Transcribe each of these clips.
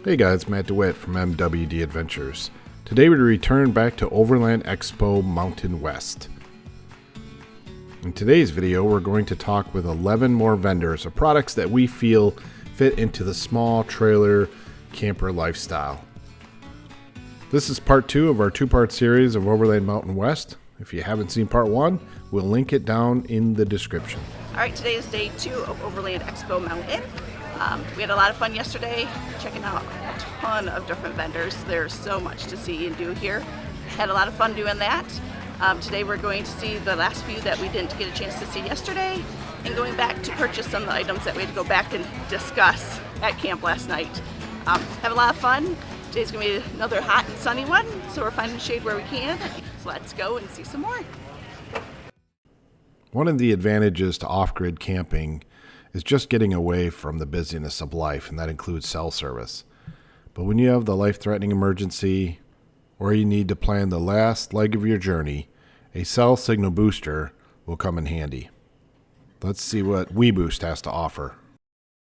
Hey guys, Matt DeWitt from MWD Adventures. Today we return back to Overland Expo Mountain West. In today's video we're going to talk with 11 more vendors of products that we feel fit into the small trailer camper lifestyle. This is part 2 of our 2-part series of Overland Mountain West. If you haven't seen part 1, we'll link it down in the description. Alright, today is day 2 of Overland Expo Mountain. We had a lot of fun yesterday checking out a ton of different vendors. There's so much to see and do here. Had a lot of fun doing that. Today we're going to see the last few that we didn't get a chance to see yesterday and going back to purchase some of the items that we had to go back and discuss at camp last night. Have a lot of fun. Today's going to be another hot and sunny one, so we're finding shade where we can. So let's go and see some more. One of the advantages to off-grid camping is just getting away from the busyness of life, and that includes cell service. But when you have the life-threatening emergency or you need to plan the last leg of your journey, a cell signal booster will come in handy. Let's see what WeBoost has to offer.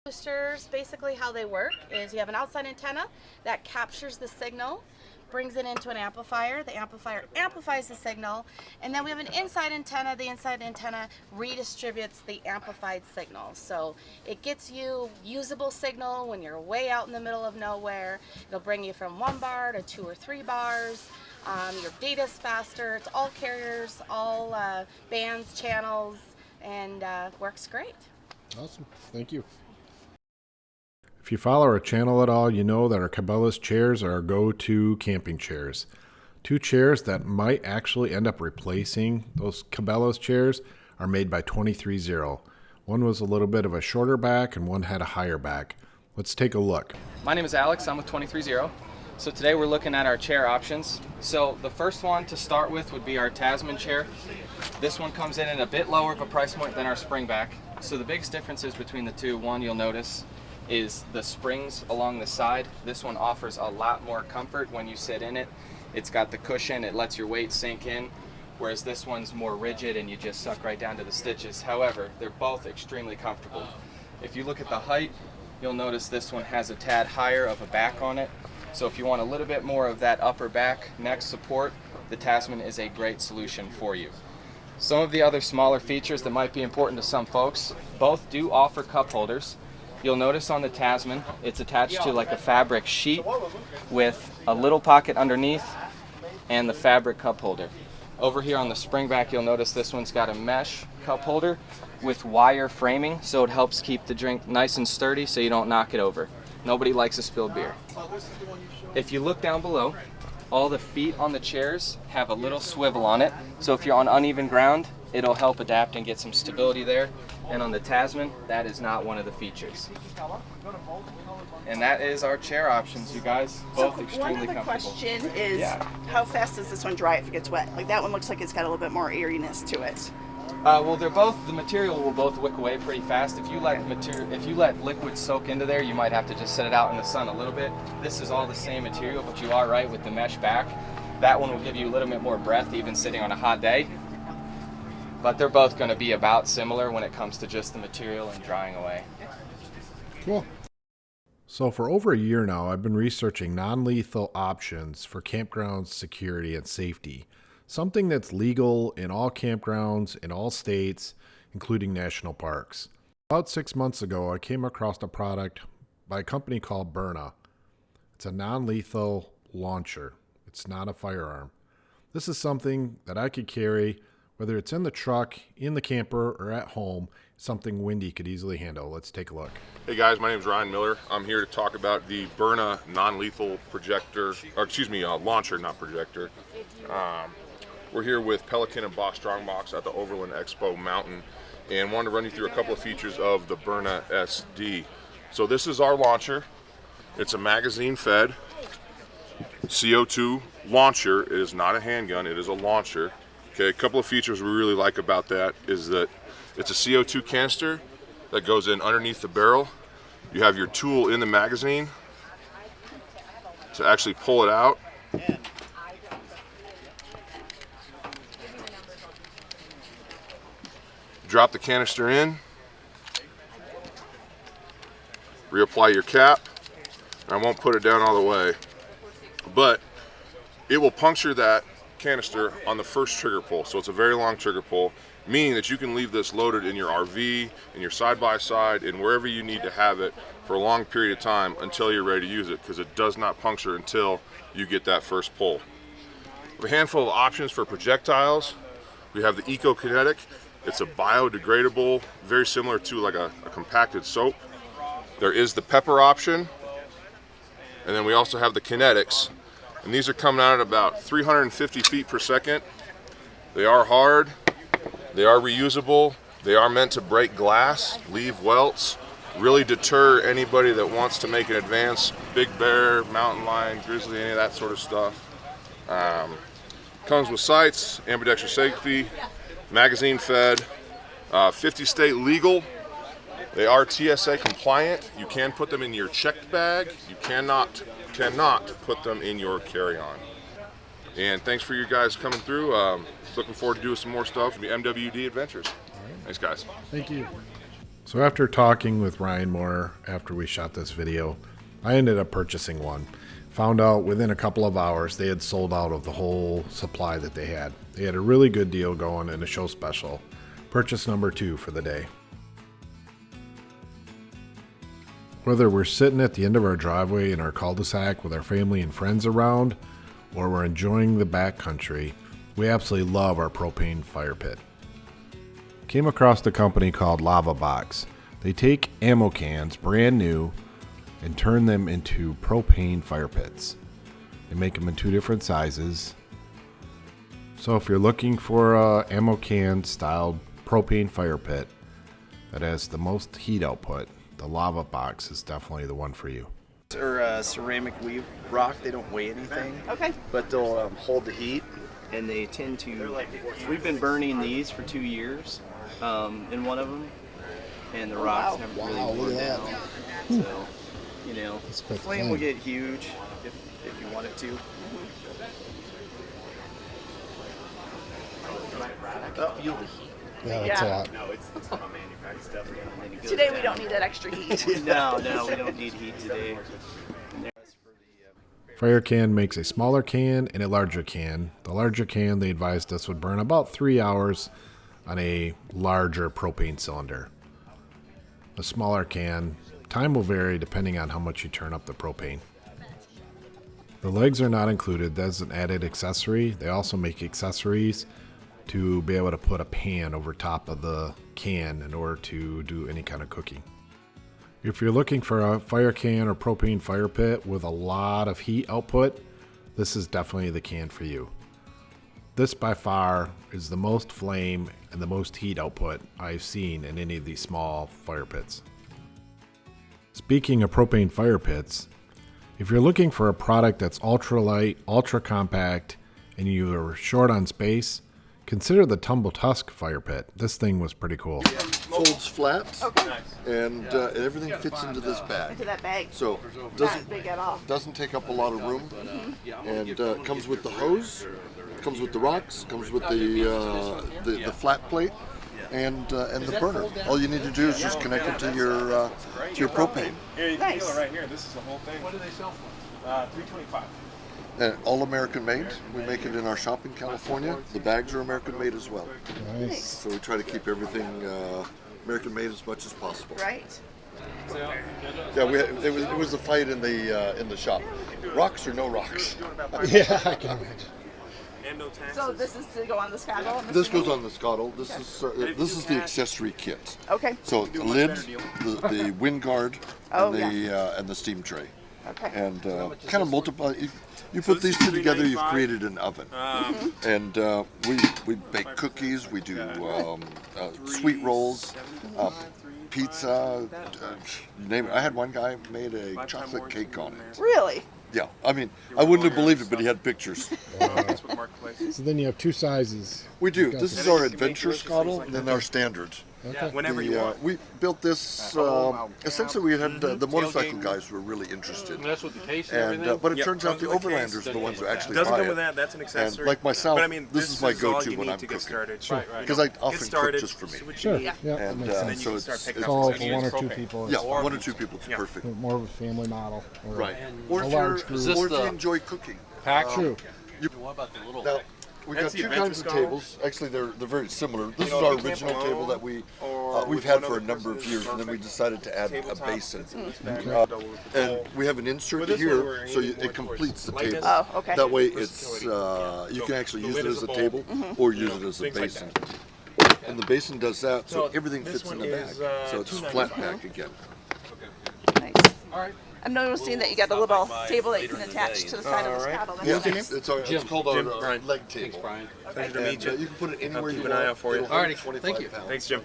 Boosters, basically how they work is you have an outside antenna that captures the signal, brings it into an amplifier. The amplifier amplifies the signal, and then we have an inside antenna. The inside antenna redistributes the amplified signal. So it gets you usable signal when you're way out in the middle of nowhere. It'll bring you from 1 bar to 2 or 3 bars. Your data's faster. It's all carriers, all bands, channels, and works great. Awesome. Thank you. If you follow our channel at all, you know that our Cabela's chairs are our go-to camping chairs. 2 chairs that might actually end up replacing those Cabela's chairs are made by 230. One was a little bit of a shorter back and one had a higher back. Let's take a look. My name is Alex, I'm with 230. So today we're looking at our chair options. So the first one to start with would be our Tasman chair. This one comes in at a bit lower of a price point than our Springback. So the biggest differences between the two, one you'll notice, is the springs along the side. This one offers a lot more comfort when you sit in it. It's got the cushion, it lets your weight sink in, whereas this one's more rigid and you just suck right down to the stitches. However, they're both extremely comfortable. If you look at the height, you'll notice this one has a tad higher of a back on it. So if you want a little bit more of that upper back neck support, the Tasman is a great solution for you. Some of the other smaller features that might be important to some folks, both do offer cup holders. You'll notice on the Tasman, it's attached to like a fabric sheet with a little pocket underneath and the fabric cup holder. Over here on the Springback, you'll notice this one's got a mesh cup holder with wire framing, so it helps keep the drink nice and sturdy so you don't knock it over. Nobody likes a spilled beer. If you look down below, all the feet on the chairs have a little swivel on it, so if you're on uneven ground, it'll help adapt and get some stability there. And on the Tasman, that is not one of the features. And that is our chair options, you guys. Both extremely comfortable. One other question is, how fast does this one dry if it gets wet? Like that one looks like it's got a little bit more airiness to it. Well, they're both, the material will both wick away pretty fast. If you let liquid soak into there, you might have to just set it out in the sun a little bit. This is all the same material, but you are right with the mesh back. That one will give you a little bit more breath even sitting on a hot day. But they're both going to be about similar when it comes to just the material and drying away. Cool. So for over a year now, I've been researching non-lethal options for campground security and safety. Something that's legal in all campgrounds in all states, including national parks. About 6 months ago, I came across a product by a company called Burna. It's a non-lethal launcher. It's not a firearm. This is something that I could carry whether it's in the truck, in the camper, or at home. Something Windy could easily handle. Let's take a look. Hey guys, my name is Ryan Miller. I'm here to talk about the Burna non-lethal projector, or excuse me, launcher, not projector. We're here with Pelican and Boss Strongbox at the Overland Expo Mountain, and wanted to run you through a couple of features of the Burna SD. So this is our launcher. It's a magazine-fed CO2 launcher. It is not a handgun. It is a launcher. Okay, a couple of features we really like about that is that it's a CO2 canister that goes in underneath the barrel. You have your tool in the magazine to actually pull it out. Drop the canister in, reapply your cap, I won't put it down all the way, but it will puncture that canister on the first trigger pull. So it's a very long trigger pull, meaning that you can leave this loaded in your RV, in your side-by-side, and wherever you need to have it for a long period of time until you're ready to use it, because it does not puncture until you get that first pull. We have a handful of options for projectiles. We have the Eco-Kinetic. It's a biodegradable, very similar to like a compacted soap. There is the pepper option, and then we also have the Kinetics. And these are coming out at about 350 feet per second. They are hard, they are reusable, they are meant to break glass, leave welts, really deter anybody that wants to make an advance, big bear, mountain lion, grizzly, any of that sort of stuff. Comes with sights, ambidextrous safety, magazine fed, 50 state legal. They are TSA compliant. You can put them in your checked bag. You cannot put them in your carry-on. And thanks for you guys coming through. Looking forward to doing some more stuff from the MWD Adventures. Thanks, guys. Thank you. So after talking with Ryan Moore after we shot this video, I ended up purchasing one. Found out within a couple of hours they had sold out of the whole supply that they had. They had a really good deal going and a show special. Purchase number 2 for the day. Whether we're sitting at the end of our driveway in our cul-de-sac with our family and friends around, or we're enjoying the backcountry, we absolutely love our propane fire pit. Came across a company called Lavabox. They take ammo cans, brand new, and turn them into propane fire pits. They make them in 2 different sizes. So if you're looking for a ammo can styled propane fire pit that has the most heat output, the Lavabox is definitely the one for you. Or ceramic weave rock. They don't weigh anything. Okay. But they'll hold the heat, and they tend to. We've been burning these for 2 years, in one of them, and the rocks haven't really worn down. So, you know, the flame will get huge if you want it to. Feel the heat. Yeah, that's a lot. No, it's not manufactured stuff. Today we don't need that extra heat. No, we don't need heat today. Fire Can makes a smaller can and a larger can. The larger can, they advised us, would burn about 3 hours on a larger propane cylinder. The smaller can, time will vary depending on how much you turn up the propane. The legs are not included. That's an added accessory. They also make accessories to be able to put a pan over top of the can in order to do any kind of cooking. If you're looking for a fire can or propane fire pit with a lot of heat output, this is definitely the can for you. This by far is the most flame and the most heat output I've seen in any of these small fire pits. Speaking of propane fire pits, if you're looking for a product that's ultra light, ultra compact, and you're short on space, consider the Tumble Tusk fire pit. This thing was pretty cool. Folds flat, Okay. and everything fits into this bag. Into that bag. So Not big at all. doesn't take up a lot of room, and comes with the hose, comes with the rocks, comes with the flat plate, and the burner. All you need to do is just connect it to your propane. Nice. Right here. This is the whole thing. What do they sell for? $325. And all American made. We make it in our shop in California. The bags are American made as well. Nice. So we try to keep everything American made as much as possible. Right. Yeah, it was a fight in the shop. Rocks or no rocks? Yeah, I can imagine. So this is to go on the Skottle? This goes on the Skottle. This is the accessory kit. Okay. So the lid, the wind guard, Oh, and the steam tray. Okay. And kind of multiply. You put these 2 together, you've created an oven. And we bake cookies. We do sweet rolls, pizza. You name it. I had one guy made a chocolate cake on it. Really? Yeah, I mean, I wouldn't have believed it, but he had pictures. So then you have 2 sizes. We do. This is our adventure Skottle, and then our standard. Okay. Whenever you want. We built this, essentially we had the motorcycle guys were really interested. That's what the case But it Yep, turns out comes the with the case. Overlanders are the ones who actually Doesn't buy come it. with that. That's an accessory. And like myself, but I mean, this is my all go-to you when need I'm to get cooking. started. Sure. Because I often Get started, cook just for me. see what you Sure. need. Yeah, that And makes sense. then you so can start it's picking It's up all some for one or two propane. people. yeah, It's one or two people, it's Yeah. perfect. more of a family model. Or Right. a Or if large group. or if you enjoy cooking. True. What about the little? Now, we've got That's the two adventure kinds of Skottle. tables. Actually, they're very similar. This You is know, our if you camp original table alone that or we've with had one for a other number of person, years, and then we decided to add a Tabletop. basin. Double with the And pole. we have an insert With this one, here, we're so aiming more it completes the towards table. Oh, okay. That way, Versatility. you can actually The use lid it is as a a bowl. table or use it as a Things like basin. And the basin does that, so everything this fits in one the bag. is, So it's $2.95. flat pack again. Nice. I'm noticing that you got a little table that you can attach to the side of the Skottle. That's Yeah, nice. it's called Jim, our Brian. leg table. Pleasure to And meet you. you can put it anywhere keep you an want. eye out for you. It'll hold Alrighty, 25 thank you. pounds. Thanks, Jim.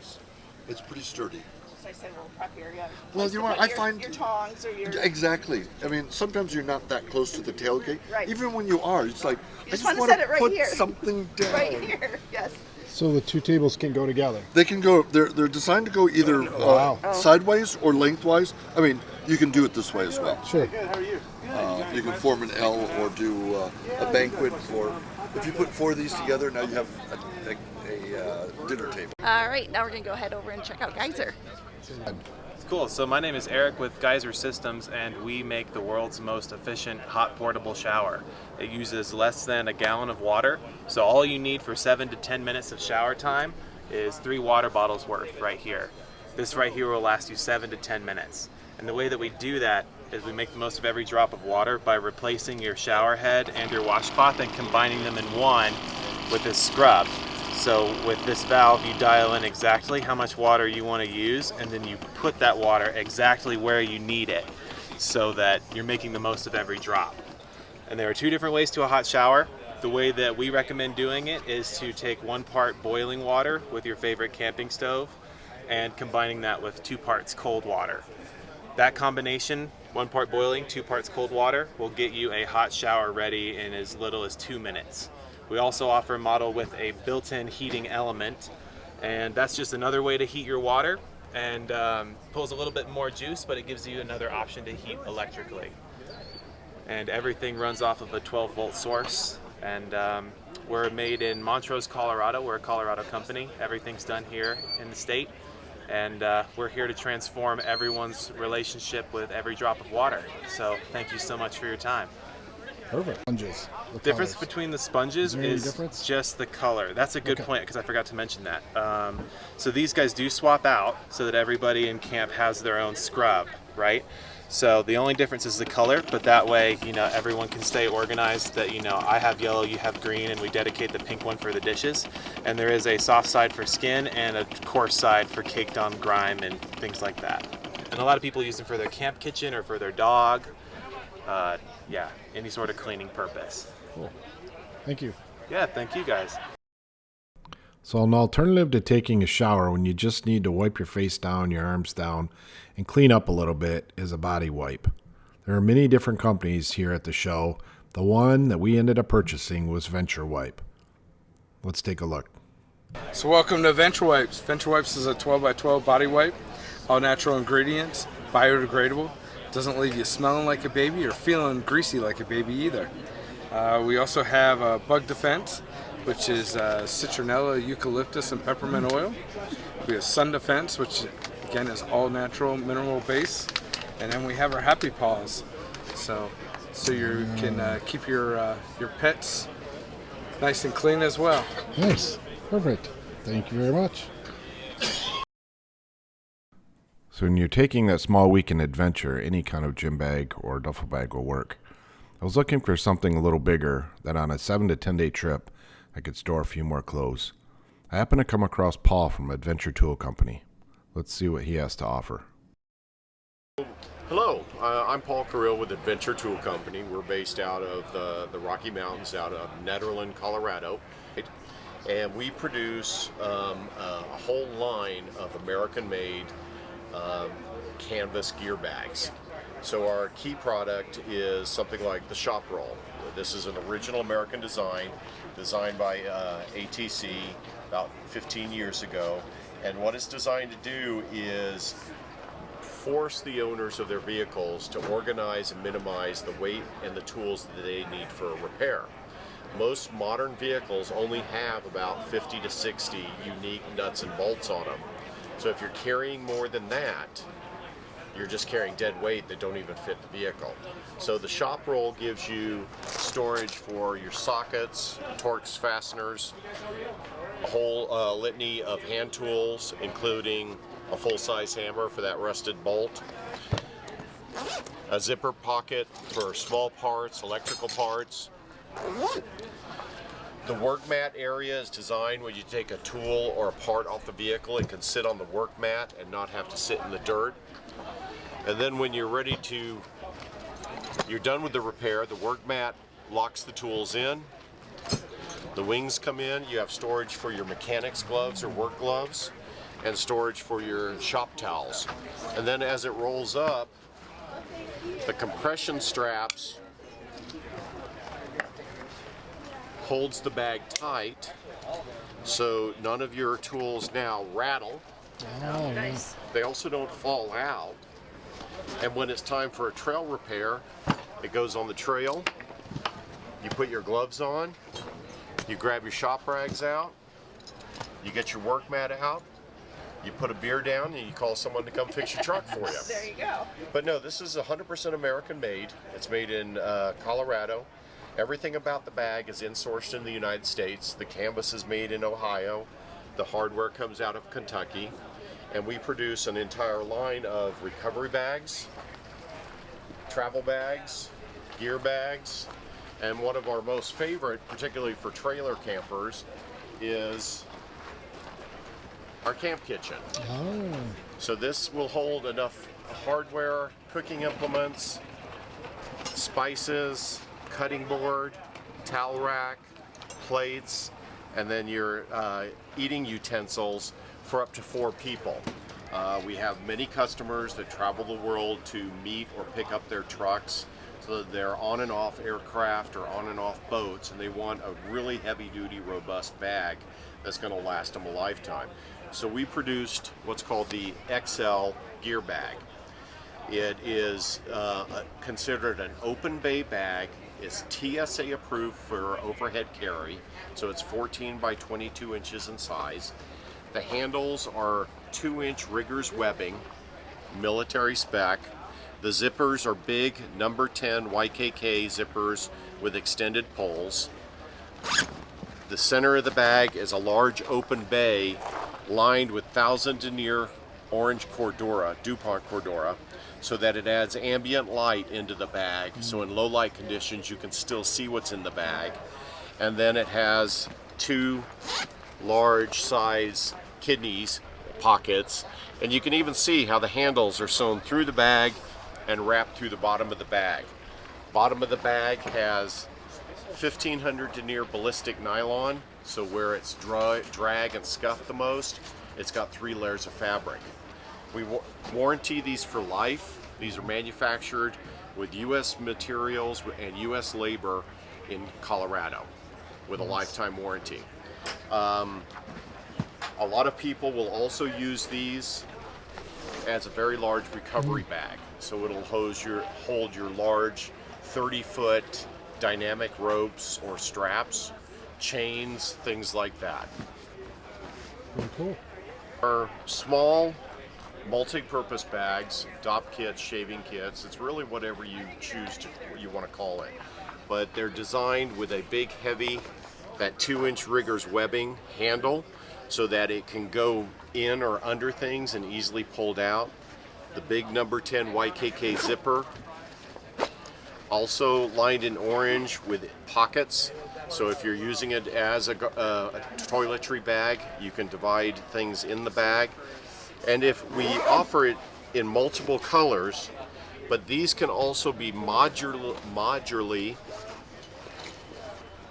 It's pretty sturdy. So I said a little preppier, yeah. Well, Place you to know, put I your- find your tongs or your. exactly. I mean, sometimes you're not that close to the tailgate. Right. Even when you are, it's like I just just wanna want set it right put here. something down. Right here, yes. So the two tables can go together. They can go. They're designed to go either Wow. sideways or lengthwise. I mean, you can do it this way as well. Sure. You can form an L or do a banquet, or if you put four of these together, now you have a dinner table. All right, now we're gonna go head over and check out Geyser. Cool. So my name is Eric with Geyser Systems, and we make the world's most efficient hot portable shower. It uses less than a gallon of water, so all you need for 7 to 10 minutes of shower time is 3 water bottles worth right here. This right here will last you 7 to 10 minutes. And the way that we do that is we make the most of every drop of water by replacing your shower head and your washcloth and combining them in one with this scrub. So with this valve, you dial in exactly how much water you want to use, and then you put that water exactly where you need it so that you're making the most of every drop. And there are 2 different ways to a hot shower. The way that we recommend doing it is to take 1 part boiling water with your favorite camping stove and combining that with 2 parts cold water. That combination, 1 part boiling, 2 parts cold water, will get you a hot shower ready in as little as 2 minutes. We also offer a model with a built-in heating element, and that's just another way to heat your water, and pulls a little bit more juice, but it gives you another option to heat electrically. And everything runs off of a 12-volt source, and we're made in Montrose, Colorado. We're a Colorado company. Everything's done here in the state, and we're here to transform everyone's relationship with every drop of water. So thank you so much for your time. Perfect. Sponges. The Difference colors. between the sponges there any is difference? just the color. That's a good Okay. point because I forgot to mention that. So these guys do swap out so that everybody in camp has their own scrub, right? So the only difference is the color, but that way, you know, everyone can stay organized that, you know, I have yellow, you have green, and we dedicate the pink one for the dishes. And there is a soft side for skin and a coarse side for caked on grime and things like that. And a lot of people use them for their camp kitchen or for their dog. Yeah, any sort of cleaning purpose. Cool. Thank you. Yeah, thank you guys. So an alternative to taking a shower when you just need to wipe your face down, your arms down, and clean up a little bit is a body wipe. There are many different companies here at the show. The one that we ended up purchasing was Venture Wipe. Let's take a look. So welcome to Venture Wipes. Venture Wipes is a 12x12 body wipe, all natural ingredients, biodegradable. Doesn't leave you smelling like a baby or feeling greasy like a baby either. We also have a bug defense, which is citronella, eucalyptus, and peppermint oil. We have sun defense, which again is all natural mineral base. And then we have our happy paws, so you can keep your pets nice and clean as well. Nice. Perfect. Thank you very much. So when you're taking that small weekend adventure, any kind of gym bag or duffel bag will work. I was looking for something a little bigger that on a 7 to 10 day trip I could store a few more clothes. I happened to come across Paul from Adventure Tool Company. Let's see what he has to offer. Hello, I'm Paul Carrill with Adventure Tool Company. We're based out of the Rocky Mountains, out of Nederland, Colorado. And we produce a whole line of American-made canvas gear bags. So our key product is something like the shop roll. This is an original American design, designed by ATC about 15 years ago. And what it's designed to do is force the owners of their vehicles to organize and minimize the weight and the tools that they need for a repair. Most modern vehicles only have about 50 to 60 unique nuts and bolts on them. So if you're carrying more than that, you're just carrying dead weight that don't even fit the vehicle. So the shop roll gives you storage for your sockets, Torx fasteners, a whole litany of hand tools, including a full-size hammer for that rusted bolt, a zipper pocket for small parts, electrical parts. The work mat area is designed when you take a tool or a part off the vehicle, it can sit on the work mat and not have to sit in the dirt. And then when you're done with the repair, the work mat locks the tools in. The wings come in, you have storage for your mechanics gloves or work gloves, and storage for your shop towels. And then as it rolls up, the compression straps holds the bag tight so none of your tools now rattle. Oh, Nice. They also don't fall out. And when it's time for a trail repair, it goes on the trail. You put your gloves on, you grab your shop rags out, you get your work mat out, you put a beer down, and you call someone to come fix your truck for you. There you go. But no, this is 100% American made. It's made in Colorado. Everything about the bag is insourced in the United States. The canvas is made in Ohio. The hardware comes out of Kentucky. And we produce an entire line of recovery bags, travel bags, gear bags, and one of our most favorite, particularly for trailer campers, is our camp kitchen. Oh. So this will hold enough hardware, cooking implements, spices, cutting board, towel rack, plates, and then your eating utensils for up to 4 people. We have many customers that travel the world to meet or pick up their trucks, so that they're on and off aircraft or on and off boats, and they want a really heavy-duty, robust bag that's going to last them a lifetime. So we produced what's called the XL gear bag. It is considered an open bay bag. It's TSA approved for overhead carry, so it's 14 by 22 inches in size. The handles are 2-inch riggers webbing, military spec. The zippers are big number 10 YKK zippers with extended poles. The center of the bag is a large open bay lined with 1000 denier orange Cordura, DuPont Cordura, so that it adds ambient light into the bag. So in low light conditions, you can still see what's in the bag. And then it has 2 large size kidneys pockets, and you can even see how the handles are sewn through the bag and wrapped through the bottom of the bag. Bottom of the bag has 1500 denier ballistic nylon, so where it's drag and scuff the most, it's got 3 layers of fabric. We warranty these for life. These are manufactured with U.S. materials and U.S. labor in Colorado with a lifetime warranty. A lot of people will also use these as a very large recovery bag. So it'll hold your large 30-foot dynamic ropes or straps, chains, things like that. Pretty cool. Our small multi-purpose bags, DOP kits, shaving kits, it's really whatever you choose you want to call it. But they're designed with a big, heavy, that 2-inch riggers webbing handle, so that it can go in or under things and easily pulled out. The big number 10 YKK zipper, also lined in orange with pockets. So if you're using it as a toiletry bag, you can divide things in the bag. And if we offer it in multiple colors, but these can also be modularly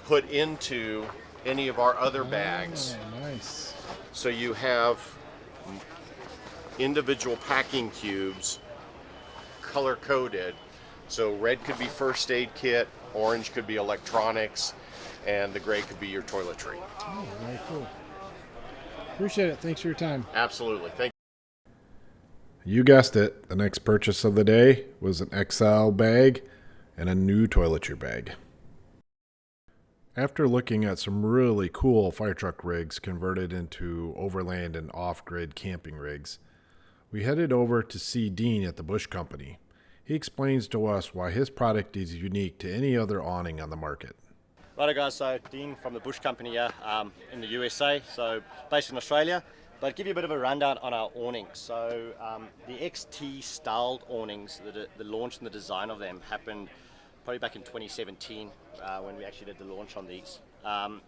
put into any of our other bags. Oh, nice. So you have individual packing cubes, color coded. So red could be first aid kit, orange could be electronics, and the gray could be your toiletry. Oh, very cool. Appreciate it. Thanks for your time. Absolutely. Thank You guessed it. The next purchase of the day was an XL bag and a new toiletry bag. After looking at some really cool fire truck rigs converted into overland and off-grid camping rigs, we headed over to see Dean at the Bush Company. He explains to us why his product is unique to any other awning on the market. Righto guys, so Dean from the Bush Company here in the USA, so based in Australia. But give you a bit of a rundown on our awnings. So the XT styled awnings, the launch and the design of them happened probably back in 2017 when we actually did the launch on these.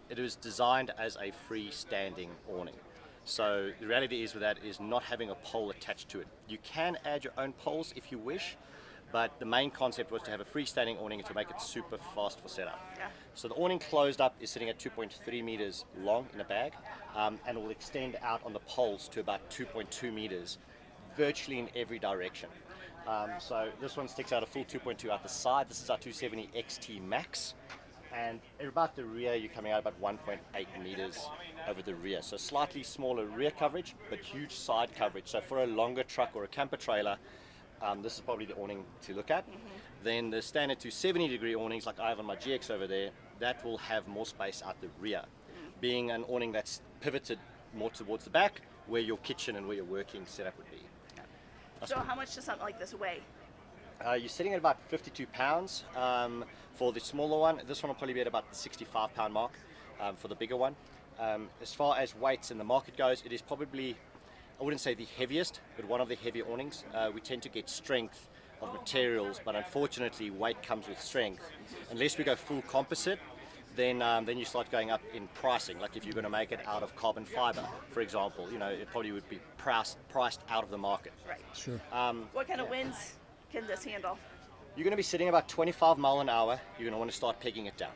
It was designed as a freestanding awning. So the reality is with that is not having a pole attached to it. You can add your own poles if you wish, but the main concept was to have a freestanding awning to make it super fast for setup. Yeah. So the awning closed up is sitting at 2.3 meters long in a bag, and will extend out on the poles to about 2.2 meters, virtually in every direction. So this one sticks out a full 2.2 out the side. This is our 270 XT Max, and at about the rear you're coming out about 1.8 meters over the rear. So slightly smaller rear coverage, but huge side coverage. So for a longer truck or a camper trailer, this is probably the awning to look at. Then the standard 270-degree awnings, like I have on my GX over there, that will have more space out the rear, being an awning that's pivoted more towards the back, where your kitchen and where your working setup would be. So how much does something like this weigh? You're sitting at about 52 pounds for the smaller one. This one will probably be at about the 65 pound mark for the bigger one. As far as weights in the market goes, it is probably, I wouldn't say the heaviest, but one of the heavier awnings. We tend to get strength of materials, but unfortunately weight comes with strength. Unless we go full composite, then you start going up in pricing. Like if you're going to make it out of carbon fiber, for example, it probably would be priced out of the market. Right. Sure. What kind of winds can this handle? You're going to be sitting about 25 mile an hour. You're going to want to start pegging it down.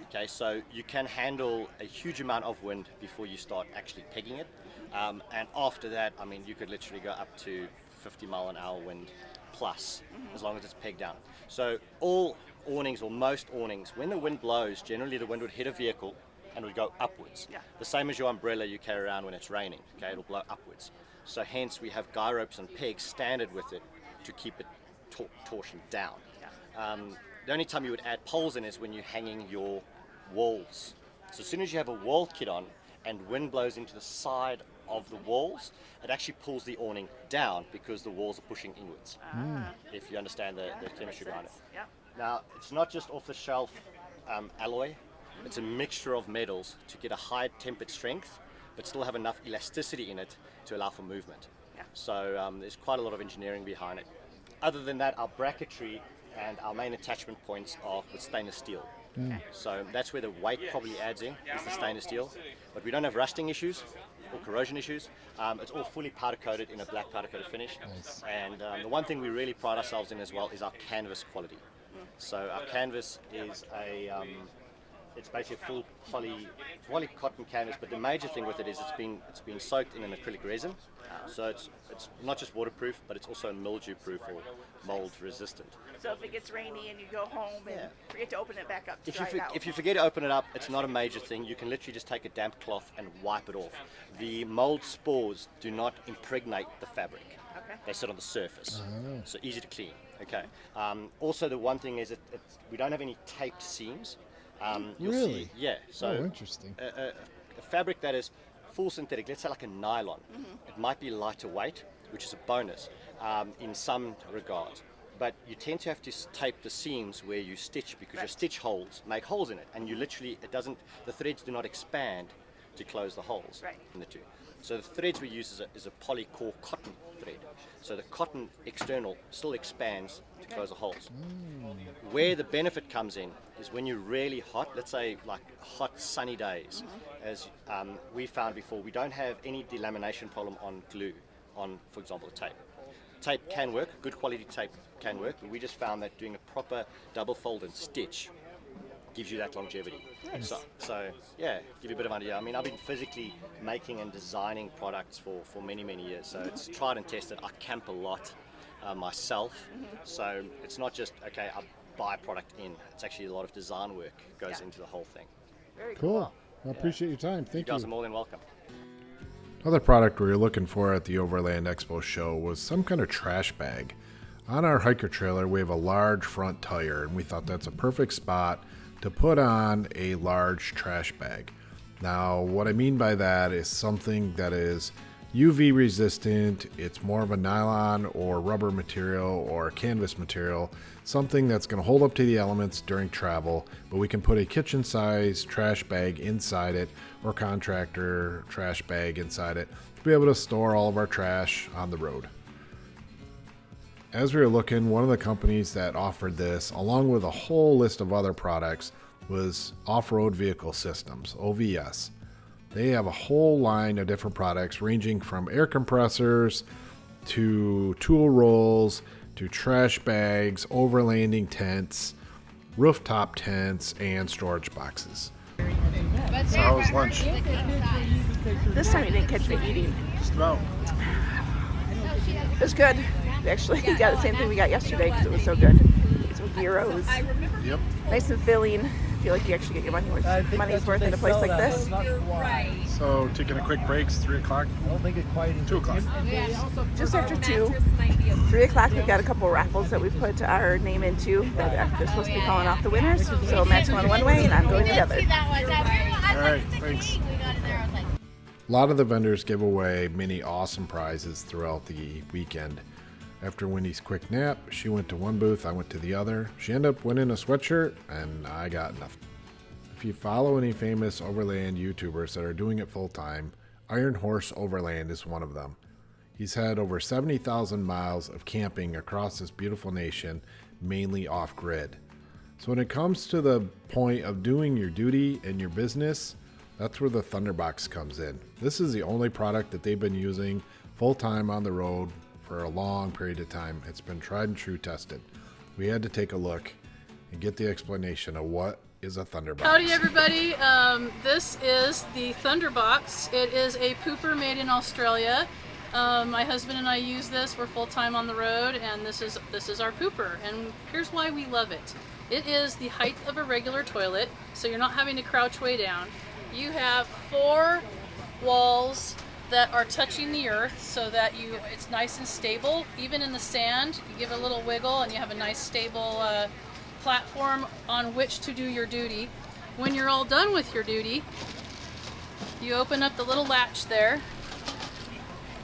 Okay, so you can handle a huge amount of wind before you start actually pegging it. And after that, I mean, you could literally go up to 50 mile an hour wind plus, as long as it's pegged down. So all awnings, or most awnings, when the wind blows, generally the wind would hit a vehicle and would go upwards. Yeah. The same as your umbrella you carry around when it's raining, okay, it'll blow upwards. So hence we have guy ropes and pegs standard with it to keep it torsioned down. The only time you would add poles in is when you're hanging your walls. So as soon as you have a wall kit on and wind blows into the side of the walls, it actually pulls the awning down because the walls are pushing inwards. If you understand the chemistry behind it. Yeah. Now, it's not just off-the-shelf alloy. It's a mixture of metals to get a high tempered strength, but still have enough elasticity in it to allow for movement. Yeah. So there's quite a lot of engineering behind it. Other than that, our bracketry and our main attachment points are with stainless steel. So that's where the weight probably adds in, is the stainless steel. But we don't have rusting issues or corrosion issues. It's all fully powder coated in a black powder coated finish. Nice. And the one thing we really pride ourselves in as well is our canvas quality. So our canvas is it's basically a full poly cotton canvas, but the major thing with it is it's been soaked in an acrylic resin. So it's not just waterproof, but it's also mildew proof or mold resistant. So if it gets rainy and you go home and forget to open it back up to dry it out. If you forget to open it up, it's not a major thing. You can literally just take a damp cloth and wipe it off. The mold spores do not impregnate the fabric. Okay. They sit on the surface, so easy to clean. Okay. Also, the one thing is we don't have any taped seams. You'll Really? see, yeah. So interesting. a fabric that is full synthetic, let's say like a nylon, it might be lighter weight, which is a bonus in some regards. But you tend to have to tape the seams where you stitch because your stitch holes make holes in it, and you literally the threads do not expand to close the holes in the two. So the threads we use is a polycore cotton thread. So the cotton external still expands to close the holes. Where the benefit comes in is when you're really hot, let's say like hot sunny days, as we found before, we don't have any delamination problem on glue, on, for example, tape. Tape can work, good quality tape can work, but we just found that doing a proper double fold and stitch gives you that longevity. So yeah, give you a bit of an idea. I mean, I've been physically making and designing products for many, many years, so it's tried and tested. I camp a lot myself, so it's not just, okay, I buy a product in. It's actually a lot of design work goes into the whole thing. Very Cool. I appreciate your time. Thank You guys you. are more than welcome. Another product we were looking for at the Overland Expo show was some kind of trash bag. On our hiker trailer, we have a large front tire, and we thought that's a perfect spot to put on a large trash bag. Now, what I mean by that is something that is UV resistant. It's more of a nylon or rubber material or canvas material, something that's going to hold up to the elements during travel, but we can put a kitchen size trash bag inside it or contractor trash bag inside it to be able to store all of our trash on the road. As we were looking, one of the companies that offered this, along with a whole list of other products, was Off-Road Vehicle Systems, OVS. They have a whole line of different products ranging from air compressors to tool rolls to trash bags, overlanding tents, rooftop tents, and storage boxes. So how was lunch? This time you didn't catch me eating. Just about. It was good. We actually got the same thing we got yesterday because it was so good. Some gyros. Yep. Nice and filling. I feel like you actually get your money's worth in a place like this. So taking a quick break, it's 3 o'clock. 2 o'clock. Just after 2. 3 o'clock, we've got a couple raffles that we put our name into. They're supposed to be calling off the winners. So Matt's going one way and I'm going the other. All right, thanks. A lot of the vendors give away many awesome prizes throughout the weekend. After Wendy's quick nap, she went to one booth, I went to the other. She ended up winning a sweatshirt, and I got nothing. If you follow any famous overland YouTubers that are doing it full time, Iron Horse Overland is one of them. He's had over 70,000 miles of camping across this beautiful nation, mainly off-grid. So when it comes to the point of doing your duty and your business, that's where the Thunderbox comes in. This is the only product that they've been using full time on the road for a long period of time. It's been tried and true tested. We had to take a look and get the explanation of what is a Thunderbox. Howdy everybody, this is the Thunderbox. It is a pooper made in Australia. My husband and I use this. We're full-time on the road, and this is our pooper, and here's why we love it. It is the height of a regular toilet, so you're not having to crouch way down. You have 4 walls that are touching the earth so that it's nice and stable. Even in the sand, you give it a little wiggle and you have a nice stable platform on which to do your duty. When you're all done with your duty, you open up the little latch there.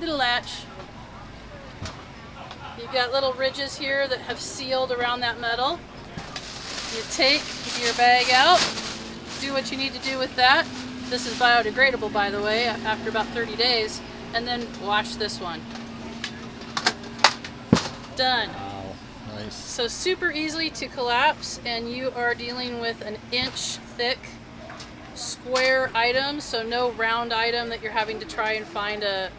Little latch. You've got little ridges here that have sealed around that metal. You take your bag out, do what you need to do with that. This is biodegradable, by the way, after about 30 days, and then wash this one. Done. Wow, nice. So super easily to collapse, and you are dealing with an inch thick square item, so no round item that you're having to try and find a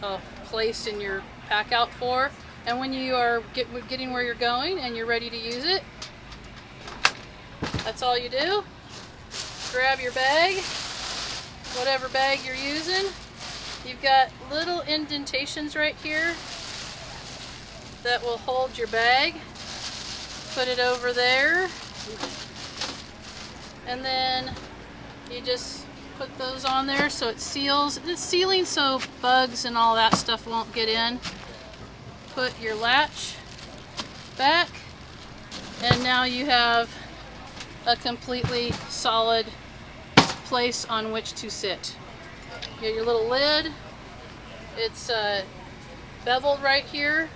place in your pack out for. And when you are getting where you're going and you're ready to use it, that's all you do. Grab your bag, whatever bag you're using. You've got little indentations right here that will hold your bag. Put it over there, and then you just put those on there so it seals. It's sealing so bugs and all that stuff won't get in. Put your latch back, and now you have a completely solid place on which to sit. You got your little lid. It's beveled right here,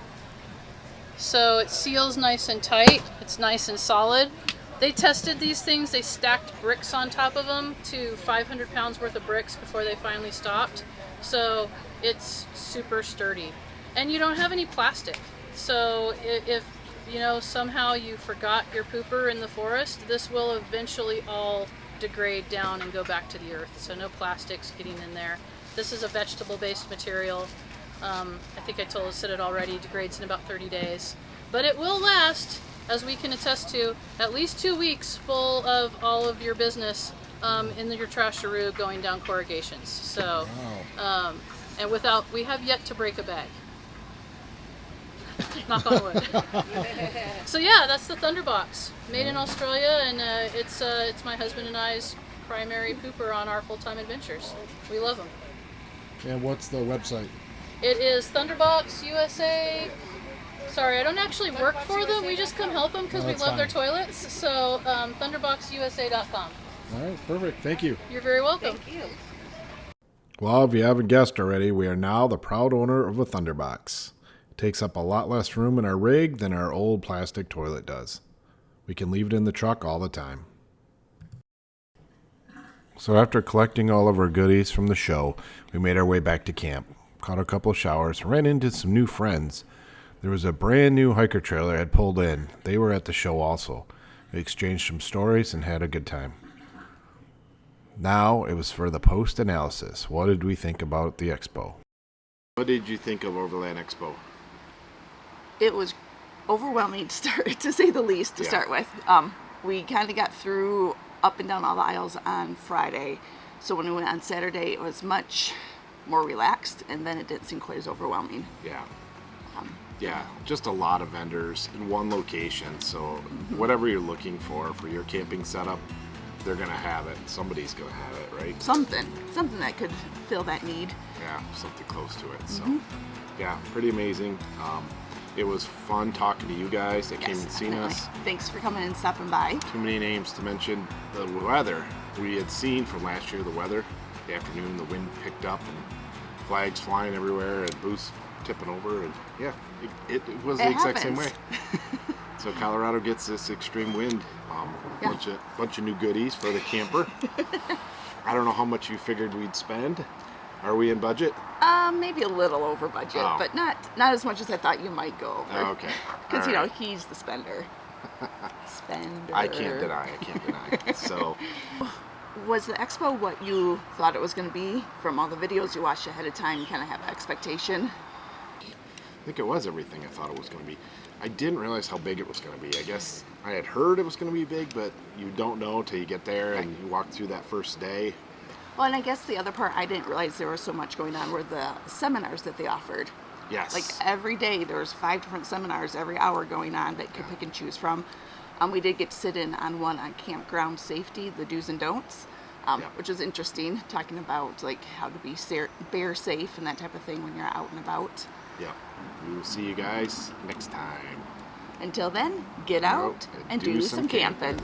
so it seals nice and tight. It's nice and solid. They tested these things. They stacked bricks on top of them to 500 pounds worth of bricks before they finally stopped. So it's super sturdy. And you don't have any plastic. So if you know somehow you forgot your pooper in the forest, this will eventually all degrade down and go back to the earth. So no plastics getting in there. This is a vegetable-based material. I think I said it already, degrades in about 30 days. But it will last, as we can attest to, at least 2 weeks full of all of your business in your trasharoo going down corrugations. So, and we have yet to break a bag. Knock on wood. So yeah, that's the Thunderbox, made in Australia, and it's my husband and I's primary pooper on our full-time adventures. We love them. And what's the website? It is Thunderbox USA. Sorry, I don't actually work for them. We just come help them because we love their toilets. So thunderboxusa.com. All right, perfect. Thank you. You're very welcome. Thank you. Well, if you haven't guessed already, we are now the proud owner of a Thunderbox. It takes up a lot less room in our rig than our old plastic toilet does. We can leave it in the truck all the time. So after collecting all of our goodies from the show, we made our way back to camp, caught a couple of showers, and ran into some new friends. There was a brand new hiker trailer had pulled in. They were at the show also. We exchanged some stories and had a good time. Now it was for the post analysis. What did we think about the expo? What did you think of Overland Expo? It was overwhelming to say the least to start with. We kind of got through up and down all the aisles on Friday. So when we went on Saturday, it was much more relaxed, and then it didn't seem quite as overwhelming. Yeah. Yeah, just a lot of vendors in one location. So whatever you're looking for your camping setup, they're gonna have it. Somebody's gonna have it, right? Something that could fill that need. Yeah, something close to it. So yeah, pretty amazing. It was fun talking to you guys that came and seen us. Thanks for coming and stopping by. Too many names to mention. The weather we had seen from last year, the weather, the afternoon, the wind picked up and flags flying everywhere and booths tipping over, and yeah, it was the exact same way. So Colorado gets this extreme wind. Bunch of new goodies for the camper. I don't know how much you figured we'd spend. Are we in budget? Maybe a little over budget, but not as much as I thought you might go over. Oh, okay. Because you know he's the spender. I can't deny. So, was the expo what you thought it was going to be? From all the videos you watched ahead of time, you kind of have an expectation. I think it was everything I thought it was going to be. I didn't realize how big it was going to be. I guess I had heard it was going to be big, but you don't know till you get there and you walk through that first day. Well, and I guess the other part I didn't realize there was so much going on were the seminars that they offered. Yes. Like every day there was 5 different seminars every hour going on that you could pick and choose from. We did get to sit in on one on campground safety, the do's and don'ts, which was interesting, talking about like how to be bear safe and that type of thing when you're out and about. Yeah. We will see you guys next time. Until then, get out and do some camping.